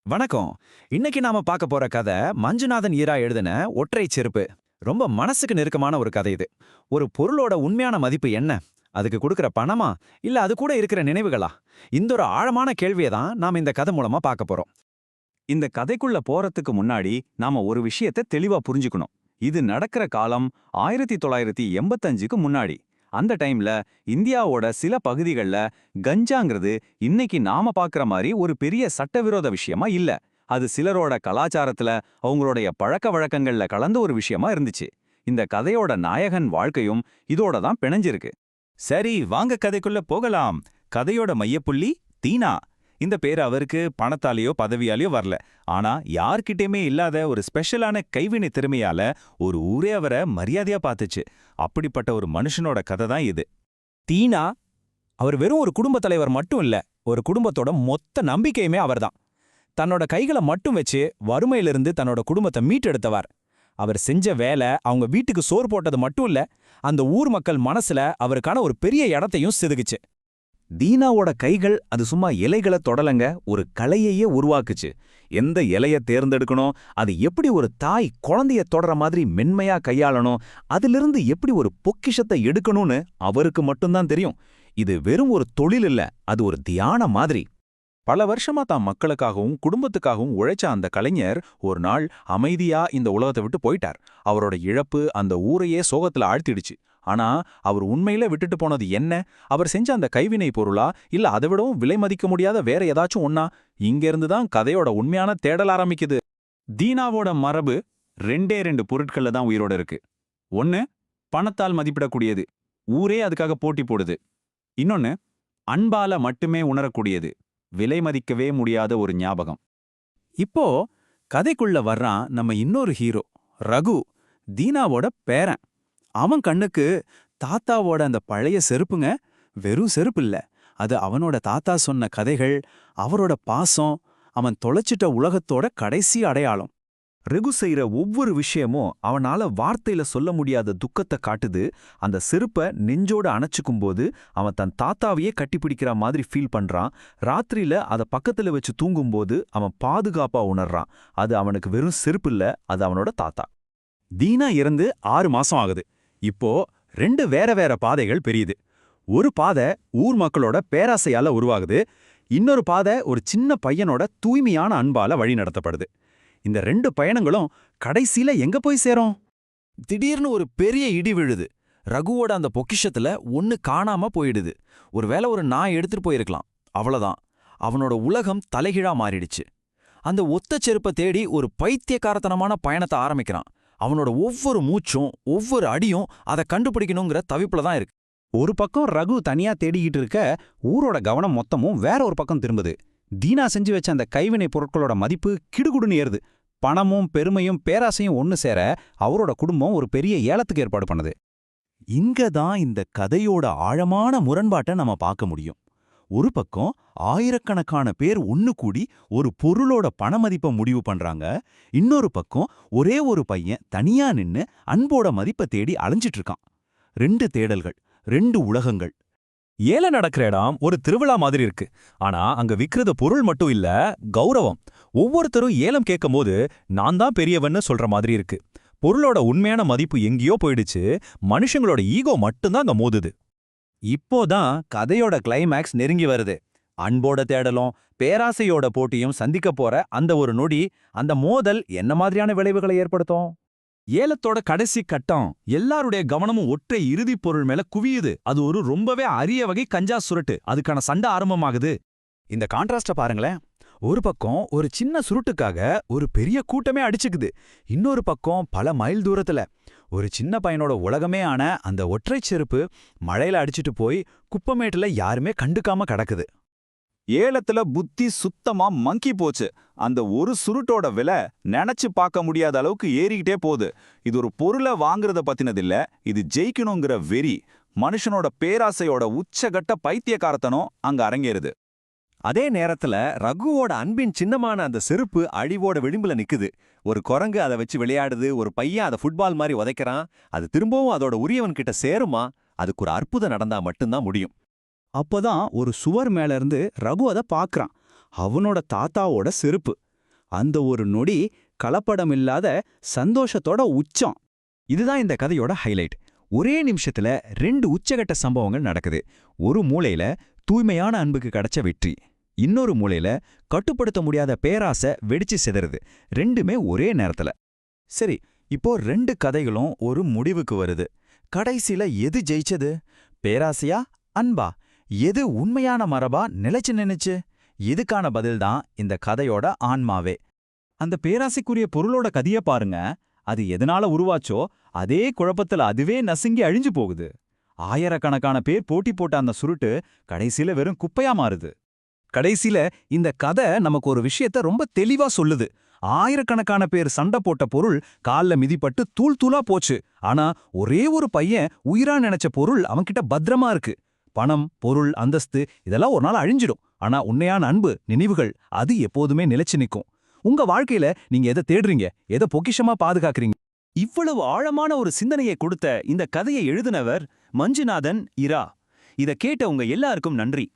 வணக்கம். இன்னைக்கு நாம பார்க்க போற கதை மஞ்சுநாதன் ஈரா எழுதின ஒற்றை செருப்பு. ரொம்ப மனசுக்கு நெருக்கமான ஒரு கதை இது. ஒரு பொருளோட உண்மையான மதிப்பு என்ன? அதுக்கு கொடுக்கிற பணமா, இல்ல அது கூட இருக்கிற நினைவுகளா? இந்த ஒரு ஆழமான கேள்வியை தான் நாம இந்த கதை மூலமா பார்க்க போறோம். இந்த கதைக்குள்ள போறதுக்கு முன்னாடி நாம ஒரு விஷயத்தை தெளிவா புரிஞ்சுக்கணும். இது நடக்கிற காலம் 1985க்கு முன்னாடி. அந்த டைம்ல இந்தியாவோட சில பகுதிகள்ல கஞ்சாங்கிறது இன்னைக்கு நாம பாக்குற மாதிரி ஒரு பெரிய சட்டவிரோத விஷயமா இல்ல. அது சிலரோட கலாச்சாரத்துல அவங்களுடைய பழக்க வழக்கங்கள்ல கலந்த ஒரு விஷயமா இருந்துச்சு. இந்த கதையோட நாயகன் வாழ்க்கையும் இதோட தான் பிணைஞ்சிருக்கு. சரி, வாங்க கதைக்குள்ள போகலாம். கதையோட மையப்புள்ளி தீனா. இந்த பேர் அவருக்கு பணத்தாலேயோ பதவியாலேயோ வரல. ஆனா யார்கிட்டயுமே இல்லாத ஒரு ஸ்பெஷலான கைவினை திறமையால ஒரு ஊரே அவரை மரியாதையா பார்த்துச்சு. அப்படிப்பட்ட ஒரு மனுஷனோட கதை தான் இது. தீனா அவர் வெறும் ஒரு குடும்ப தலைவர் மட்டும் இல்ல, ஒரு குடும்பத்தோட மொத்த நம்பிக்கையுமே அவர்தான். தன்னோட கைகளை மட்டும் வச்சு வறுமையிலிருந்து தன்னோட குடும்பத்தை மீட்டெடுத்தவர். அவர் செஞ்ச வேலை அவங்க வீட்டுக்கு சோறு போட்டது மட்டும் இல்ல, அந்த ஊர் மக்கள் மனசுல அவருக்கான ஒரு பெரிய இடத்தையும் செதுக்குச்சு. தீனாவோட கைகள் அது சும்மா இலைகளை தொடலங்க, ஒரு கலையையே உருவாக்குச்சு. எந்த இலைய தேர்ந்தெடுக்கணும், அது எப்படி ஒரு தாய் குழந்தைய தொடர மாதிரி மென்மையா கையாளணும், அதிலிருந்து எப்படி ஒரு பொக்கிஷத்தை எடுக்கணும்னு அவருக்கு மட்டும்தான் தெரியும். இது வெறும் ஒரு தொழில் இல்ல, அது ஒரு தியானம் மாதிரி. பல வருஷமா தான் மக்களுக்காகவும் குடும்பத்துக்காகவும் உழைச்ச அந்த கலைஞர் ஒரு நாள் அமைதியா இந்த உலகத்தை விட்டு போயிட்டார். அவரோட இழப்பு அந்த ஊரையே சோகத்துல ஆழ்த்திடுச்சு. ஆனா அவர் உண்மையில விட்டுட்டு போனது என்ன? அவர் செஞ்ச அந்த கைவினை பொருளா, இல்ல அதை விடவும் விலை மதிக்க முடியாத வேற ஏதாச்சும் ஒன்னா? இங்கிருந்து தான் கதையோட உண்மையான தேடல் ஆரம்பிக்குது. தீனாவோட மரபு ரெண்டே ரெண்டு பொருட்கள்ல தான் உயிரோட இருக்கு. ஒன்னு பணத்தால் மதிப்பிடக்கூடியது, ஊரே அதுக்காக போட்டி போடுது. இன்னொன்னு அன்பால மட்டுமே உணரக்கூடியது, விலை மதிக்கவே முடியாத ஒரு ஞாபகம். இப்போ கதைக்குள்ள வர்றான் நம்ம இன்னொரு ஹீரோ, ரகு, தீனாவோட பேரன். அவன் கண்ணுக்கு தாத்தாவோட அந்த பழைய செருப்புங்க வெறும் செருப்பு இல்ல, அது அவனோட தாத்தா சொன்ன கதைகள், அவரோட பாசம், அவன் தொலைச்சிட்ட உலகத்தோட கடைசி அடையாளம். ரெகு செய்யற ஒவ்வொரு விஷயமும் அவனால வார்த்தையில சொல்ல முடியாத துக்கத்தை காட்டுது. அந்த செருப்பை நெஞ்சோட அணைச்சுக்கும்போது அவன் தன் தாத்தாவையே கட்டிப்பிடிக்கிற மாதிரி ஃபீல் பண்றான். ராத்திரியில அதை பக்கத்துல வச்சு தூங்கும்போது அவன் பாதுகாப்பா உணர்றான். அது அவனுக்கு வெறும் செருப்பு இல்ல, அது அவனோட தாத்தா. தீனா இறந்து 6 மாசம் ஆகுது. இப்போ 2 வேற வேற பாதைகள் பெரியுது. ஒரு பாதை ஊர் மக்களோட பேராசையால உருவாகுது, இன்னொரு பாதை ஒரு சின்ன பையனோட தூய்மையான அன்பால வழி நடத்தப்படுது. இந்த 2 பயணங்களும் கடைசியில எங்க போய் சேரும்? திடீர்னு ஒரு பெரிய இடி விழுது. ரகுவோட அந்த பொக்கிஷத்துல ஒன்னு காணாம போயிடுது. ஒருவேளை ஒரு நாய் எடுத்துட்டு போயிருக்கலாம், அவ்வளவுதான். அவனோட உலகம் தலைகீழா மாறிடுச்சு. அந்த ஒத்த செருப்பை தேடி ஒரு பைத்தியக்காரத்தனமான பயணத்தை ஆரம்பிக்கிறான். அவனோட ஒவ்வொரு மூச்சும் ஒவ்வொரு அடியும் அதை கண்டுபிடிக்கணுங்கிற தவிப்புல தான் இருக்கு. ஒரு பக்கம் ரகு தனியா தேடிக்கிட்டு இருக்க, ஊரோட கவனம் மொத்தமும் வேற ஒரு பக்கம் திரும்புது. தீனா செஞ்சு வச்ச அந்த கைவினை பொருட்களோட மதிப்பு கிடுகுடுன்னு ஏறுது. பணமும் பெருமையும் பேராசையும் ஒன்னு சேர அவரோட குடும்பம் ஒரு பெரிய ஏலத்துக்கு ஏற்பாடு பண்ணுது. இங்க தான் இந்த கதையோட ஆழமான முரண்பாட்டை நம்ம பார்க்க முடியும். ஒரு பக்கம் ஆயிரக்கணக்கான பேர் ஒன்னு கூடி ஒரு பொருளோட பணமதிப்பை முடிவு பண்றாங்க. இன்னொரு பக்கம் ஒரே ஒரு பையன் தனியா நின்னு அன்போட மதிப்பை தேடி அலைஞ்சிட்டு இருக்கான். 2 தேடல்கள், 2 உலகங்கள். ஏல நடக்கிற இடம் ஒரு திருவிழா மாதிரி இருக்கு. ஆனா அங்க விக்கிறது பொருள் மட்டும் இல்ல, கௌரவம். ஒவ்வொருத்தரும் ஏலம் கேட்கும்போது நான் தான் பெரியவன்னு சொல்ற மாதிரி இருக்கு. பொருளோட உண்மையான மதிப்பு எங்கேயோ போயிடுச்சு, மனுஷங்களோட ஈகோ மட்டும்தான் அங்க மோதுது. இப்போதான் கதையோட கிளைமேக்ஸ் நெருங்கி வருது. அன்போட தேடலும் பேராசையோட போட்டியும் சந்திக்க போற அந்த ஒரு நொடி, அந்த மோதல் என்ன மாதிரியான விளைவுகளை ஏற்படுத்தும்? ஏலத்தோட கடைசி கட்டம், எல்லாருடைய கவனமும் ஒற்றை இறுதிப் பொருள் மேல குவியுது. அது ஒரு ரொம்பவே அரிய வகை கஞ்சா சுருட்டு. அதுக்கான சண்டை ஆரம்பமாகுது. இந்த கான்ட்ராஸ்ட பாருங்களேன். ஒரு பக்கம் ஒரு சின்ன சுருட்டுக்காக ஒரு பெரிய கூட்டமே அடிச்சுக்குது. இன்னொரு பக்கம் பல மைல் தூரத்துல ஒரு சின்ன பையனோட உலகமே ஆன அந்த ஒற்றைச் செருப்பு மழையில அடிச்சிட்டு போய் குப்பமேட்டுல யாருமே கண்டுக்காம கிடக்குது. ஏலத்துல புத்தி சுத்தமா மங்கி போச்சு. அந்த ஒரு சுருட்டோட விலை நினைச்சு பார்க்க முடியாத அளவுக்கு ஏறிக்கிட்டே போகுது. இது ஒரு பொருளை வாங்குறத பத்தினதில்ல, இது ஜெயிக்கணுங்கிற வெறி, மனுஷனோட பேராசையோட உச்சகட்ட பைத்தியக்காரத்தனம் அங்க அரங்கேறுது. அதே நேரத்துல ரகுவோட அன்பின் சின்னமான அந்த செருப்பு அழிவோட விளிம்புல நிக்குது. ஒரு குரங்கு அதை வச்சு விளையாடுது, ஒரு பையன் அதை ஃபுட்பால் மாதிரி உதைக்கிறான். அது திரும்பவும் அதோட உரியவன் கிட்ட சேருமா? அதுக்கு ஒரு அற்புதம் நடந்தா மட்டும்தான் முடியும். அப்பதான் ஒரு சுவர் மேல இருந்து ரகு அதை பாக்குறான். அவனோட தாத்தாவோட செருப்பு. அந்த ஒரு நொடி கலப்படமில்லாத சந்தோஷத்தோட உச்சம். இதுதான் இந்த கதையோட ஹைலைட். ஒரே நிமிஷத்துல 2 உச்சகட்ட சம்பவங்கள் நடக்குது. ஒரு மூலையில தூய்மையான அன்புக்கு கிடைச்ச வெற்றி, இன்னொரு மூலையில கட்டுப்படுத்த முடியாத பேராசை வெடிச்சு சிதறுது. ரெண்டுமே ஒரே நேரத்துல. சரி, இப்போ 2 கதைகளும் ஒரு முடிவுக்கு வருது. கடைசில எது ஜெயிச்சது? பேராசையா, அன்பா? எது உண்மையான மரபா நிலைச்சு நின்னுச்சு? இதுக்கான பதில்தான் இந்த கதையோட ஆன்மாவே. அந்த பேராசைக்குரிய பொருளோட கதைய பாருங்க. அது எதனால உருவாச்சோ அதே குழப்பத்துல அதுவே நசுங்கி அழிஞ்சு போகுது. ஆயிரக்கணக்கான பேர் போட்டி போட்ட அந்த சுருட்டு கடைசியில வெறும் குப்பையா மாறுது. கடைசில இந்த கதை நமக்கு ஒரு விஷயத்த ரொம்ப தெளிவா சொல்லுது. ஆயிரக்கணக்கான பேர் சண்டை போட்ட பொருள் கால்ல மிதிப்பட்டு தூள் தூளா போச்சு. ஆனா ஒரே ஒரு பையன் உயிரா நினைச்ச பொருள் அவன்கிட்ட பத்திரமா இருக்கு. பணம், பொருள், அந்தஸ்து இதெல்லாம் ஒரு நாள் அழிஞ்சிடும். ஆனா உண்மையான அன்பு, நினைவுகள், அது எப்போதுமே நிலைச்சு நிக்கும். உங்க வாழ்க்கையில நீங்க எதை தேடுறீங்க? எதை பொக்கிஷமா பாதுகாக்கிறீங்க? இவ்வளவு ஆழமான ஒரு சிந்தனையை கொடுத்த இந்த கதையை எழுதினவர் மஞ்சுநாதன் இரா. இத கேட்ட உங்க எல்லாருக்கும் நன்றி.